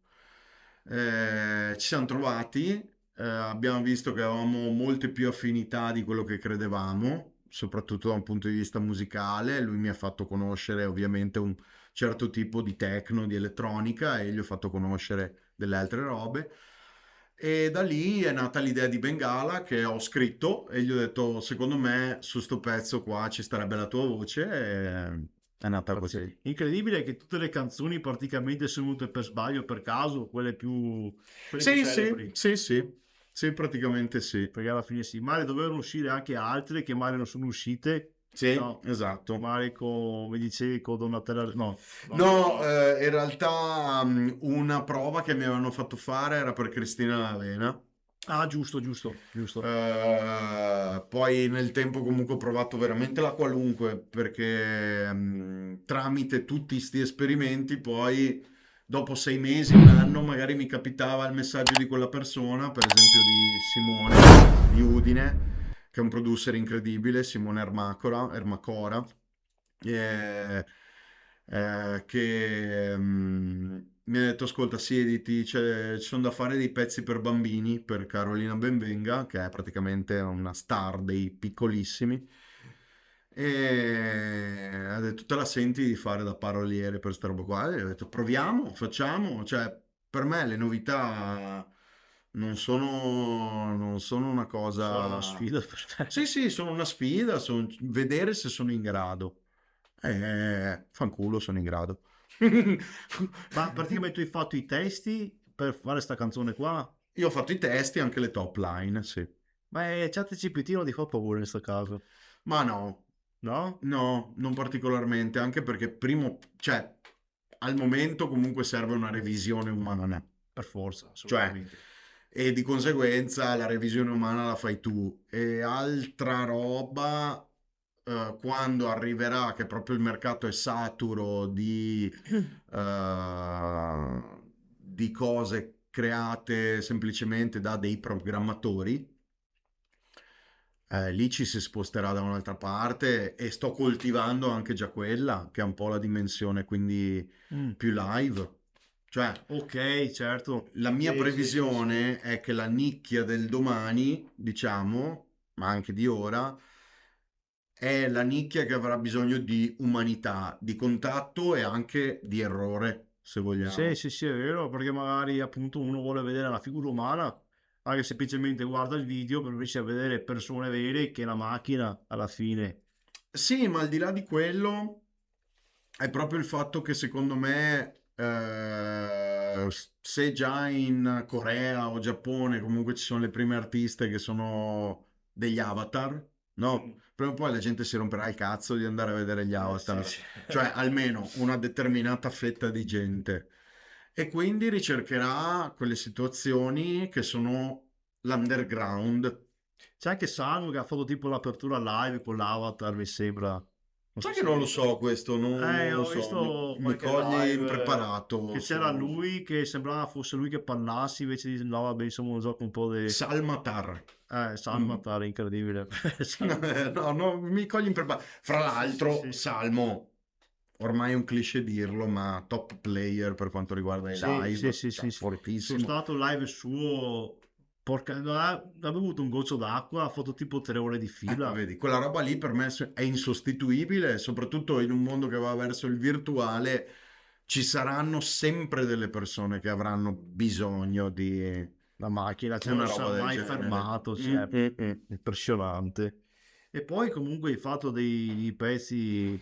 Ci siamo trovati, abbiamo visto che avevamo molte più affinità di quello che credevamo, soprattutto da un punto di vista musicale. Lui mi ha fatto conoscere ovviamente un certo tipo di techno, di elettronica, e gli ho fatto conoscere delle altre robe. E da lì è nata l'idea di Bengala, che ho scritto e gli ho detto, secondo me su sto pezzo qua ci starebbe la tua voce, e è nata Pazzesco. così. Incredibile che tutte le canzoni praticamente sono venute per sbaglio, per caso, quelle più Sì, sì, celebri. sì, sì, sì, praticamente sì. Perché alla fine sì, magari dovevano uscire anche altre che magari non sono uscite. Sì, No, esatto. magari come dicevi con Donatella, no, No, no. in realtà una prova che mi avevano fatto fare era per Cristina Lavena. Ah, giusto, giusto, giusto. Poi nel tempo comunque ho provato veramente la qualunque, perché tramite tutti sti esperimenti poi dopo 6 mesi, un anno, magari mi capitava il messaggio di quella persona, per esempio di Simone di Udine, che è un producer incredibile, Simone Ermacora, eh, che mi ha detto: Ascolta, siediti, ci sono da fare dei pezzi per bambini per Carolina Benvenga, che è praticamente una star dei piccolissimi. E ha detto: Te la senti di fare da paroliere per sta roba qua? E ho detto: Proviamo, facciamo. Cioè, per me le novità non sono una Sono una cosa. sfida per Sì, te. sì, sono una sfida, vedere se sono in grado. Fanculo, sono in grado. Ma praticamente tu hai fatto i testi per fare sta canzone qua? Io ho fatto i testi, anche le top line, sì. Ma ChatGPT non ti fa paura in questo caso, Ma no, no? no, non particolarmente, anche perché primo, cioè, al momento comunque serve una revisione umana. Per forza, Cioè, assolutamente. e di conseguenza la revisione umana la fai tu. E altra roba, quando arriverà che proprio il mercato è saturo di cose create semplicemente da dei programmatori, lì ci si sposterà da un'altra parte, e sto coltivando anche già quella, che è un po' la dimensione quindi Mm. più live. Cioè, Ok, certo. la mia Sì, sì, sì, sì. previsione è che la nicchia del domani, diciamo, ma anche di ora, è la nicchia che avrà bisogno di umanità, di contatto e anche di errore, se Sì, vogliamo. sì, sì, è vero, perché magari appunto uno vuole vedere la figura umana, anche semplicemente guarda il video per riuscire a vedere persone vere che la macchina alla fine. Sì, ma al di là di quello, è proprio il fatto che secondo me, se già in Corea o Giappone comunque ci sono le prime artiste che sono degli avatar, no? Mm. Prima o poi la gente si romperà il cazzo di andare a vedere gli Sì, avatar, sì. cioè almeno una determinata fetta di gente. E quindi ricercherà quelle situazioni che sono l'underground. C'è anche Salmo che ha fatto tipo l'apertura live con l'avatar, mi sembra. Non so Sai che se hai non lo visto. so questo, non lo Ho so, mi, visto mi qualche cogli live impreparato che c'era su lui che sembrava fosse lui che parlasse, invece di no, vabbè, insomma, un gioco un po' di. Salmatar. Mm. Salmatar, incredibile. No, no, mi cogli impreparato. Fra Sì, sì, l'altro, sì. Salmo, ormai è un cliché dirlo, ma top player per quanto riguarda i Sì, sì, live, sì, cioè sì, sì. Sono fortissimo. stato live suo, porca, ha bevuto un goccio d'acqua, ha fatto tipo 3 ore di fila. Vedi, quella roba lì per me è insostituibile, soprattutto in un mondo che va verso il virtuale, ci saranno sempre delle persone che avranno bisogno di La macchina, cioè non una si è roba del mai genere. fermato, Mm, cioè, mm, mm. impressionante. E poi comunque il fatto dei pezzi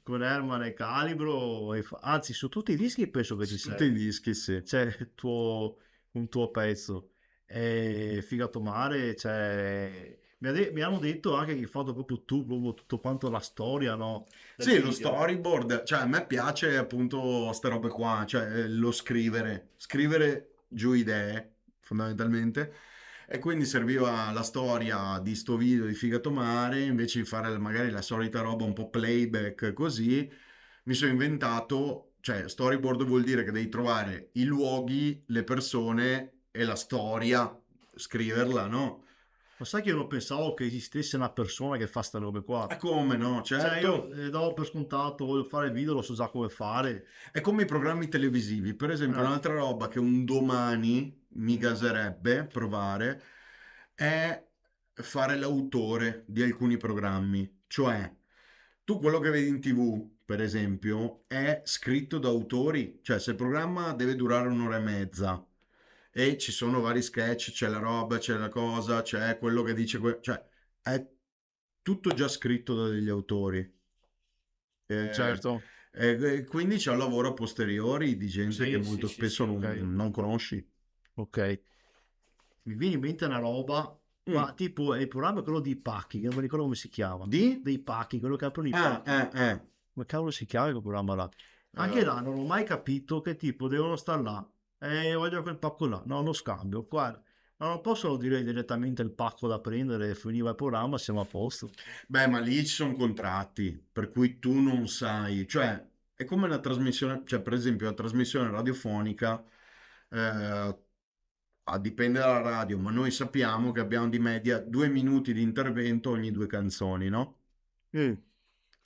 con Herman e Calibro, anzi su tutti i dischi penso che ci Su tutti i sei, dischi, sì. c'è un tuo pezzo. E Figato Mare, cioè, mi hanno detto anche che hai fatto proprio tu, proprio tutto quanto la storia, no, del Sì, lo video. storyboard, cioè a me piace appunto ste robe qua, cioè lo scrivere giù idee fondamentalmente, e quindi serviva la storia di sto video di Figato Mare, invece di fare magari la solita roba un po' playback così, mi sono inventato, cioè storyboard vuol dire che devi trovare i luoghi, le persone e la storia, scriverla, no? Ma sai che io non pensavo che esistesse una persona che fa sta robe qua. E come no, Cioè io certo. do per scontato, voglio fare il video, lo so già come fare. È come i programmi televisivi, per esempio, Eh, un'altra roba che un domani mi gaserebbe provare è fare l'autore di alcuni programmi. Cioè, tu quello che vedi in TV, per esempio, è scritto da autori. Cioè, se il programma deve durare un'ora e mezza e ci sono vari sketch, c'è la roba, c'è la cosa, c'è quello che dice, cioè, è tutto già scritto da degli autori. Eh, certo, quindi c'è un lavoro a posteriori di gente che sì, sì, molto sì, spesso sì, ok, non conosci. ok. Mi viene in mente una roba, Mm. ma tipo è il programma quello di pacchi, che non mi ricordo come si chiama. Di? Dei pacchi, quello che aprono i Ah, pacchi. eh. Come cavolo si chiama quel programma là? Anche Eh, là non ho mai capito che tipo devono stare là. Voglio quel pacco là. No, lo scambio. Qua non possono dire direttamente il pacco da prendere, finiva il programma, siamo a posto. beh, ma lì ci sono contratti, per cui tu non sai, cioè è come una trasmissione, cioè per esempio la trasmissione radiofonica, dipende dalla radio, ma noi sappiamo che abbiamo di media 2 minuti di intervento ogni due canzoni, no? Mm,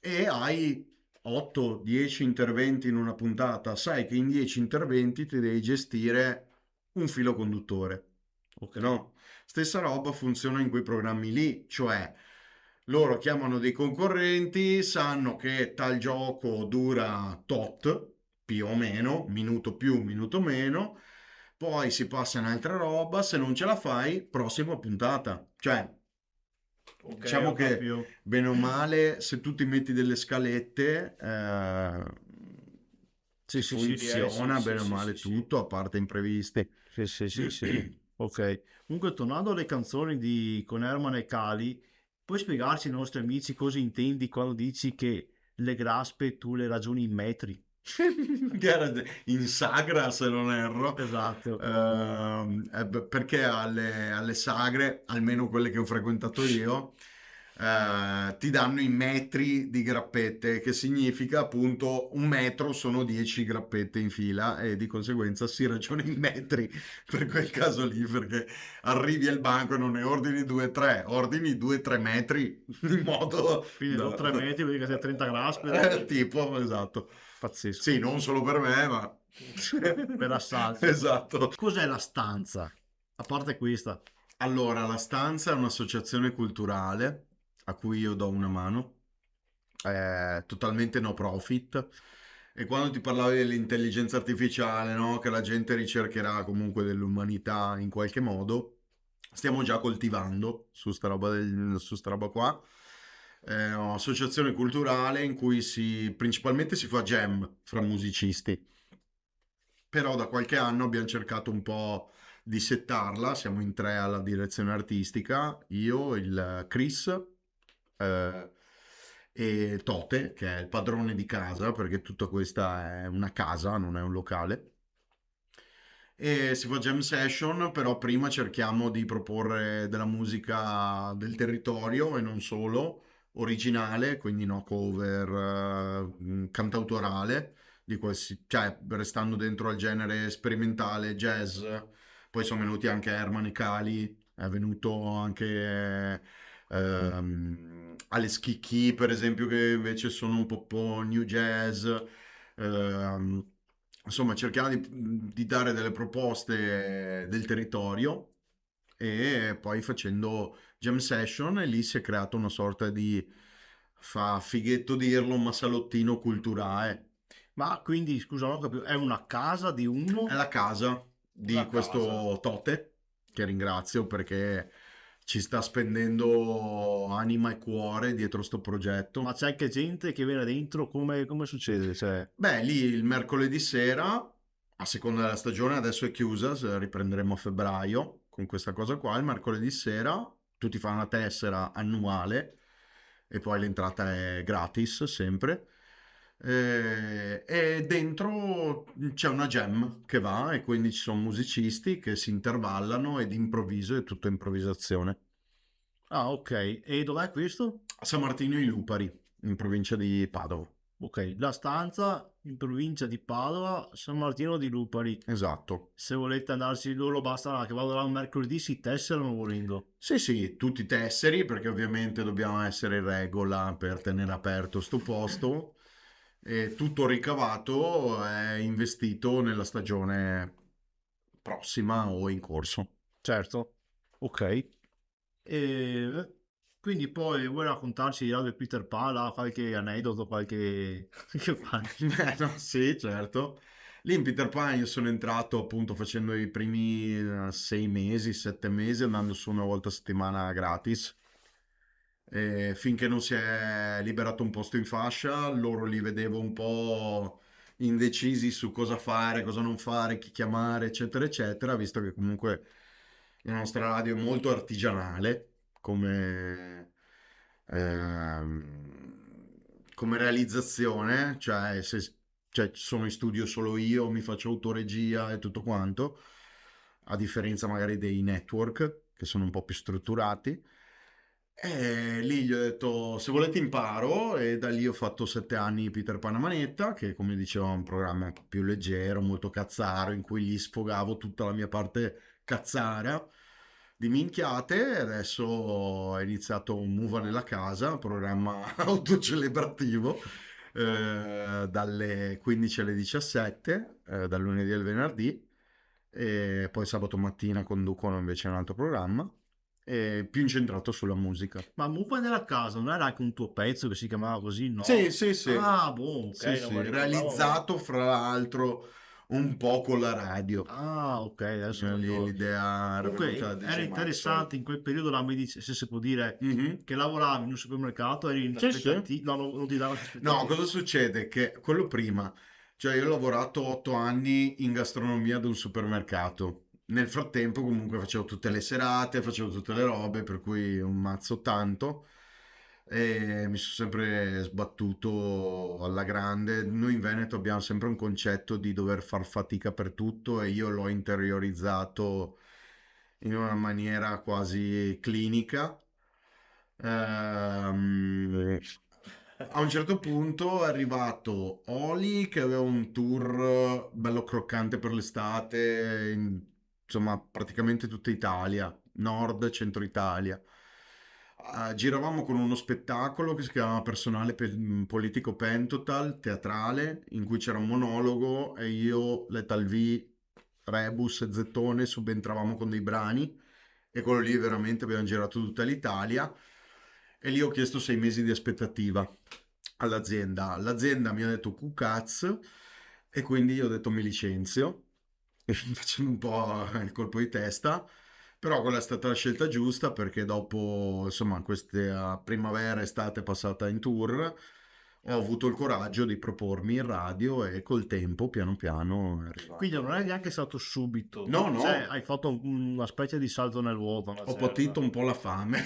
E hai 8-10 interventi in una puntata, sai che in 10 interventi ti devi gestire un filo conduttore, ok. no? Stessa roba funziona in quei programmi lì, cioè loro chiamano dei concorrenti, sanno che tal gioco dura tot, più o meno, minuto più, minuto meno, poi si passa in altra roba, se non ce la fai, prossima puntata. Cioè, Ok, diciamo ho che capito. bene o male, se tu ti metti delle scalette, Sì, sì, sì, sì, funziona sì, bene o sì, sì, male sì. tutto, a parte imprevisti. Sì, sì, sì, sì. Ok. Comunque, tornando alle canzoni di con Herman e Cali, puoi spiegarci ai nostri amici cosa intendi quando dici che le graspe tu le ragioni in metri? Che era in sagra, se non erro. Esatto. Perché alle sagre, almeno quelle che ho frequentato io, ti danno i metri di grappette, che significa appunto 1 metro sono 10 grappette in fila e di conseguenza si ragiona in metri per quel caso lì, perché arrivi al banco e non ne ordini 2-3, ordini 2-3 metri in modo Quindi sono da... 3 metri, vuol dire che sei 30 graspe. tipo, esatto. Pazzesco. Sì, non solo per me, ma... Per assalto. esatto. Cos'è la stanza? A parte questa. Allora, La Stanza è un'associazione culturale a cui io do una mano, è totalmente no profit. E quando ti parlavi dell'intelligenza artificiale, no? Che la gente ricercherà comunque dell'umanità in qualche modo, stiamo già coltivando su sta roba qua. È un'associazione culturale in cui principalmente si fa jam fra musicisti. Però da qualche anno abbiamo cercato un po' di settarla, siamo in tre alla direzione artistica, io, il Chris eh, e Tote, che è il padrone di casa, perché tutta questa è una casa, non è un locale. E si fa jam session, però prima cerchiamo di proporre della musica del territorio e non solo, originale, quindi no cover, cantautorale, cioè restando dentro al genere sperimentale, jazz. Poi sono venuti anche Herman e Cali, è venuto anche Alex Chicchi, per esempio, che invece sono un po' new jazz. Ehm, insomma, cerchiamo di dare delle proposte del territorio e poi facendo jam session e lì si è creato una sorta di, fa fighetto dirlo, ma salottino culturale. Ma quindi, scusa, non ho capito, è una casa di È uno? la casa di Una casa. questo Tote, che ringrazio perché ci sta spendendo anima e cuore dietro sto Ma progetto. c'è anche gente che viene dentro, come succede? Cioè, Beh, lì il mercoledì sera, a seconda della stagione, adesso è chiusa, riprenderemo a febbraio con questa cosa qua. Il mercoledì sera tutti fanno una tessera annuale e poi l'entrata è gratis sempre. E dentro c'è una jam che va e quindi ci sono musicisti che si intervallano ed improvviso è tutto improvvisazione. ah, ok. E dov'è questo? A San Martino in Lupari, in provincia di Padova. Ok, La Stanza in provincia di Padova, San Martino di Lupari. Esatto. Se volete andarci loro basta che vado là un mercoledì, si tesserano volendo. Sì, sì, tutti tesseri perché ovviamente dobbiamo essere in regola per tenere aperto sto posto e tutto ricavato è investito nella stagione prossima o in corso. Certo, ok. E quindi poi vuoi raccontarci di del Peter Pan, là, qualche aneddoto, qualche... che fai? No, sì, certo. Lì in Peter Pan io sono entrato appunto facendo i primi 6 mesi, 7 mesi, andando su una volta a settimana gratis. E finché non si è liberato un posto in fascia, loro li vedevo un po' indecisi su cosa fare, cosa non fare, chi chiamare, eccetera, eccetera, visto che comunque la nostra radio è molto artigianale come realizzazione, cioè se cioè, sono in studio solo io, mi faccio autoregia e tutto quanto, a differenza magari dei network che sono un po' più strutturati. E lì gli ho detto se volete imparo e da lì ho fatto 7 anni Peter Pan a manetta, che come dicevo è un programma un po' più leggero, molto cazzaro, in cui gli sfogavo tutta la mia parte cazzara di minchiate e adesso ho iniziato un Muva nella casa, un programma autocelebrativo dalle 15 alle 17, dal lunedì al venerdì e poi sabato mattina conducono invece un altro programma più incentrato sulla musica. Ma Mupa nella casa, non era anche un tuo pezzo che si chiamava così, Sì, no? sì, sì, Ah, boh, ok, sì, non mi sì, ricordavo, ma... realizzato fra l'altro un po' con la radio. Ah, ok, adesso mi ricordo. L'idea era venuta da Comunque, era DJ Maxwell. interessante in quel periodo là, se si può dire, Mhm. che lavoravi in un supermercato, eri in Sì, sì. aspettativa, no, non ti davano No, aspettative. cosa succede? Che quello prima, cioè io ho lavorato 8 anni in gastronomia ad un supermercato. Nel frattempo comunque facevo tutte le serate, facevo tutte le robe, per cui un mazzo tanto. E mi sono sempre sbattuto alla grande. Noi in Veneto abbiamo sempre un concetto di dover far fatica per tutto e io l'ho interiorizzato in una maniera quasi clinica. A un certo punto è arrivato Oli che aveva un tour bello croccante per l'estate, insomma praticamente tutta Italia, nord, centro Italia. Giravamo con uno spettacolo che si chiamava Personale Politico Pentotal, teatrale, in cui c'era un monologo e io, Lethal V, Rebus e Zettone subentravamo con dei brani e quello lì veramente abbiamo girato tutta l'Italia e lì ho chiesto 6 mesi di aspettativa all'azienda. L'azienda mi ha detto Cucaz e quindi io ho detto mi licenzio, facendo un po' il colpo di testa. Però quella è stata la scelta giusta perché dopo, insomma, questa primavera, estate passata in tour, ho avuto il coraggio di propormi in radio e col tempo, piano piano, è Quindi arrivato. non è neanche stato subito, No, cioè no, hai fatto una specie di salto nel vuoto, una ho certa. patito un po' la fame.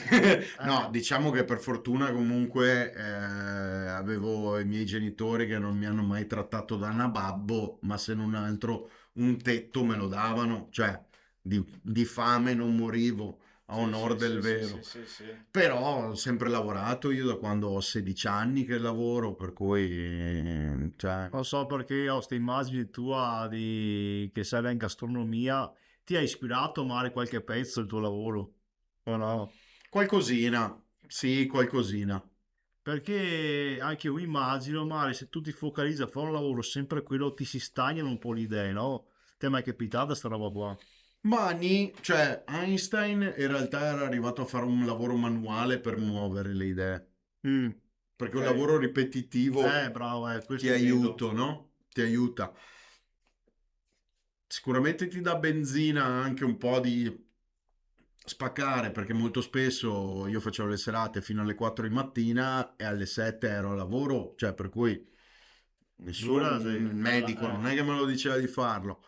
No, Eh, diciamo che per fortuna comunque avevo i miei genitori che non mi hanno mai trattato da nababbo, ma se non altro un tetto me lo davano, cioè di fame non morivo, a sì, onor sì, del sì, sì, sì, vero. sì, sì. Però ho sempre lavorato io da quando ho 16 anni che lavoro, per cui cioè, Non so perché ho queste immagini tua di... che sei là in gastronomia, ti ha ispirato magari qualche pezzo del tuo lavoro, o no? qualcosina, sì, qualcosina. Perché anche io immagino, magari se tu ti focalizzi a fare un lavoro sempre quello, ti si stagnano un po' le idee, no? Ti è mai capitata sta roba qua? Mani, cioè Einstein in realtà era arrivato a fare un lavoro manuale per muovere le idee, Mm, perché un ok. lavoro ripetitivo Bravo, ti questo intendo. aiuta, no? Ti aiuta. Sicuramente ti dà benzina anche un po' di spaccare, perché molto spesso io facevo le serate fino alle 4 di mattina e alle 7 ero a lavoro, cioè per cui nessuno, Dura, il sì, medico non è che me lo diceva di farlo.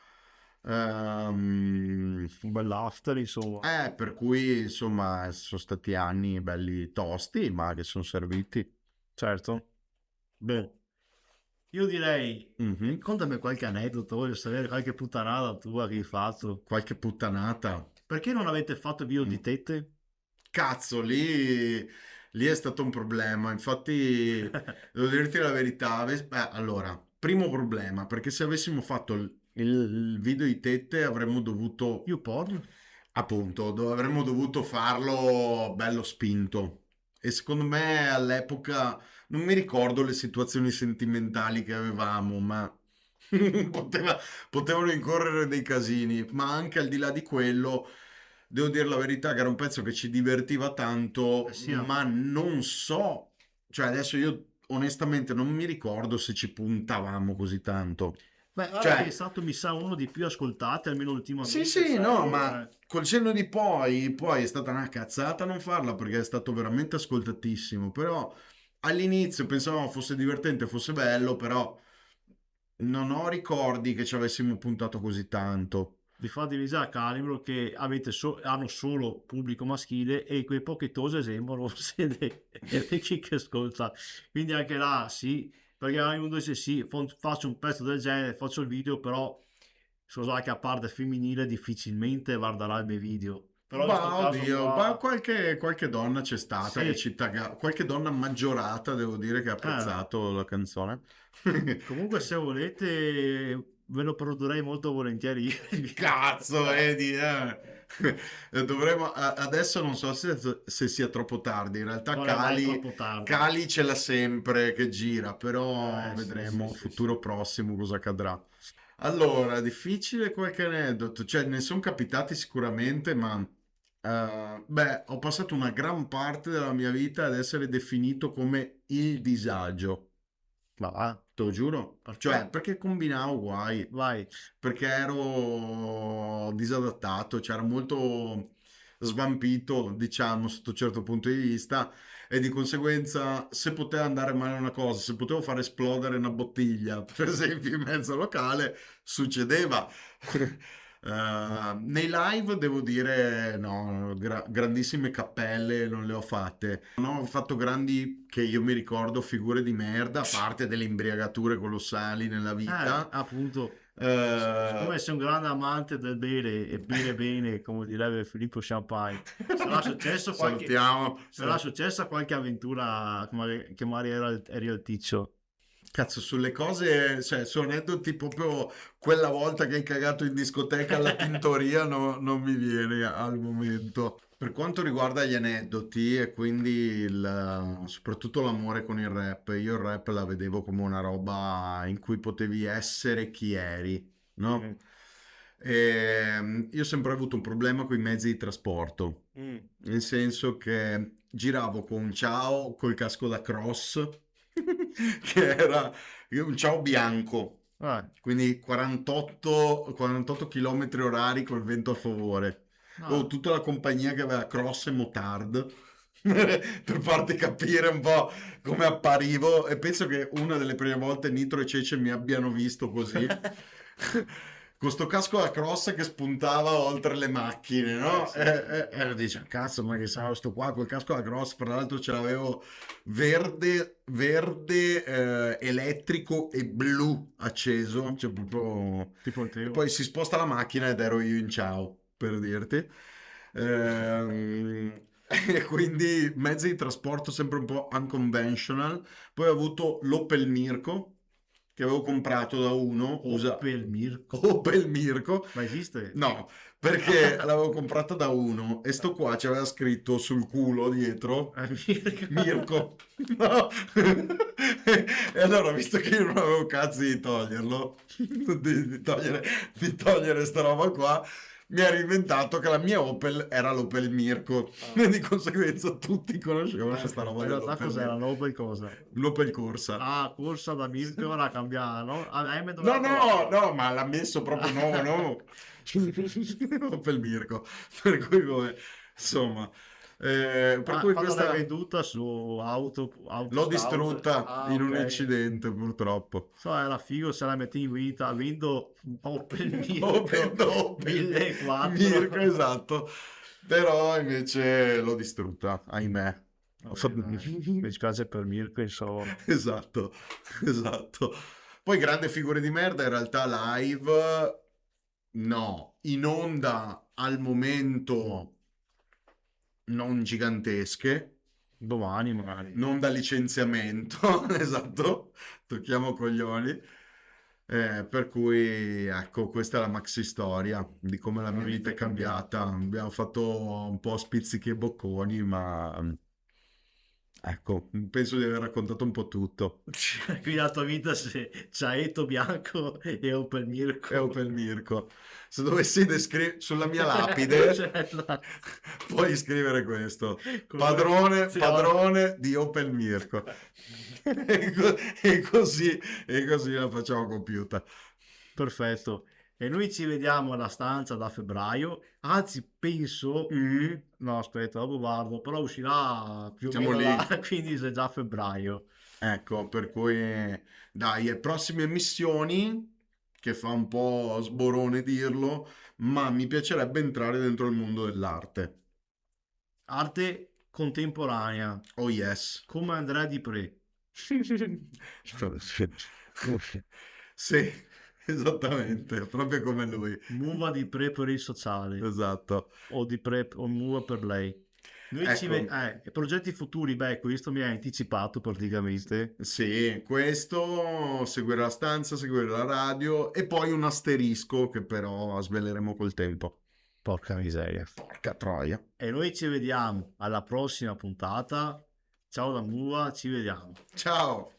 Ehm, un bell'after, insomma. per cui insomma sono stati anni belli tosti, ma che sono serviti. Certo. Beh, io direi, Mhm. contami qualche aneddoto, voglio sapere qualche puttanata tua che hai fatto. Qualche puttanata. Perché non avete fatto video Mm. di tette? Cazzo, lì lì è stato un problema. Infatti, devo dirti la verità. Allora, primo problema, perché se avessimo fatto il video di tette avremmo dovuto, YouPorn? appunto, avremmo dovuto farlo bello spinto. E secondo me all'epoca non mi ricordo le situazioni sentimentali che avevamo, ma poteva- potevano incorrere dei casini. Ma anche al di là di quello, devo dire la verità che era un pezzo che ci divertiva tanto, Sì, ma non so, cioè adesso io onestamente non mi ricordo se ci puntavamo così tanto. beh, guarda che è Cioè, stato, mi sa, uno dei più ascoltati, almeno sì, ultimamente, sì, no, sai? ma col senno di poi è stata una cazzata non farla perché è stato veramente ascoltatissimo, però all'inizio pensavamo fosse divertente, fosse bello, però non ho ricordi che ci avessimo puntato così tanto. Difatti dice a Calibro che hanno solo pubblico maschile e quei pochi tosi esemplano siete chi che ascolta. Quindi anche là sì, perché uno dice sì, faccio un pezzo del genere, faccio il video, però so già che a parte femminile difficilmente guarderà i miei video. Però in questo Bah, caso oddio, ma qua qualche donna c'è stata che sì, ci tagga, qualche donna maggiorata, devo dire, che ha eh, apprezzato la canzone. comunque se volete ve lo produrrei molto volentieri io il video. Cazzo, Edi, eh. Dovremmo, adesso non so se sia troppo tardi. In realtà Non è mai troppo tardi. Cali ce l'ha sempre che gira, però Sì, sì, vedremo sì, sì. futuro prossimo cosa accadrà. Allora, difficile qualche aneddoto, cioè ne sono capitati sicuramente, ma beh, ho passato una gran parte della mia vita ad essere definito come il disagio. Ma va, Te lo giuro, cioè perché? perché combinavo guai, Vai. perché ero disadattato, cioè ero molto svampito, diciamo, sotto un certo punto di vista e di conseguenza se poteva andare male una cosa, se potevo far esplodere una bottiglia, per esempio in mezzo locale, succedeva. Nei live devo dire no, grandissime cappelle non le ho fatte. Non ho fatto grandi, che io mi ricordo, figure di merda, a parte delle imbriagature colossali nella vita. Appunto, siccome Eh, sei un grande amante del bere e bere bene, come direbbe Filippo Champagne, Salutiamo. sarà successa qualche avventura che magari eri al ticcio. Cazzo, sulle cose, cioè, su aneddoti proprio quella volta che hai cagato in discoteca alla tintoria non mi viene al momento. Per quanto riguarda gli aneddoti e quindi soprattutto l'amore con il rap, io il rap la vedevo come una roba in cui potevi essere chi eri, no? Mm, Io ho sempre avuto un problema con i mezzi di trasporto, mm. nel senso che giravo con un ciao col casco da cross, che era un ciao bianco, Ah, quindi 48 km orari col vento a favore. Oh, ah. tutta la compagnia che aveva cross e motard per farti capire un po' come apparivo e penso che una delle prime volte Nitro e Cece mi abbiano visto così con sto casco da cross che spuntava oltre le macchine, no? Sì, sì. E dice, cazzo, ma che sarà sto qua col casco da cross, fra l'altro ce l'avevo verde, elettrico e blu acceso, cioè proprio... Tipo il E Teo. poi si sposta la macchina ed ero io in ciao, per dirti. E quindi mezzi di trasporto sempre un po' unconventional. Poi ho avuto l'Opel Mirko che avevo comprato da uno, Opel Mirko. Opel Mirko. Ma esiste? No, perché l'avevo comprato da uno e sto qua ci aveva scritto sul culo dietro Mirko. Mirko. No. E allora, visto che io non avevo cazzo di toglierlo, di togliere sta roba qua, mi ha reinventato che la mia Opel era l'Opel Mirko. Ah. E di conseguenza tutti conoscevano questa Ma roba in realtà dell'Opel cos'era? Mirko. L'Opel cosa? L'Opel Corsa. Ah, corsa da Mirko ora cambiata, no? Mi No, doveva no, trovare. no, ma l'ha messo proprio no, no. Opel Mirko. Per cui, insomma, per Ma cui quando l'hai questa venduta su l'ho Autoscout? distrutta Ah, in un ok. incidente, purtroppo. So, era figo se la metti in vita, vendo un Opel Opel, Mirko Opel, Mirko, 1004. esatto. Però invece l'ho distrutta, ahimè. Vabbè, dai. Mi dispiace per Mirko, insomma. Esatto, esatto. Poi grande figure di merda, in realtà live no, in onda al momento non gigantesche, Domani magari. non da licenziamento, esatto, tocchiamo coglioni. Per cui ecco, questa è la maxi storia di come la mia vita è cambiata. Abbiamo fatto un po' spizzichi e bocconi, ma ecco, penso di aver raccontato un po' tutto. Qui la tua vita se Ciaetto Bianco e Open Mirko. È Open Mirko. Se dovessi descrivere sulla mia lapide, Cioè, puoi scrivere questo: con padrone, sì, padrone di Open Mirko. E così la facciamo compiuta. perfetto. E noi ci vediamo alla stanza da febbraio. Anzi, penso. No, aspetta, dopo guardo, però uscirà più o Siamo meno lì. là, quindi se già febbraio. Ecco, per cui dai, prossime missioni, che fa un po' sborone dirlo, ma mi piacerebbe entrare dentro il mondo dell'arte. Arte contemporanea, Oh yes. come Andrea Di Pre. Sì, esattamente, proprio come lui. Muva Di Pre per il sociale. Esatto. O Di Pre o Muva per lei. Noi Ecco, progetti futuri, beh, questo mi hai anticipato praticamente. sì, questo, seguire la stanza, seguire la radio e poi un asterisco che però sveleremo col tempo. Porca miseria. Porca troia. E noi ci vediamo alla prossima puntata. Ciao da Muva, ci vediamo. Ciao.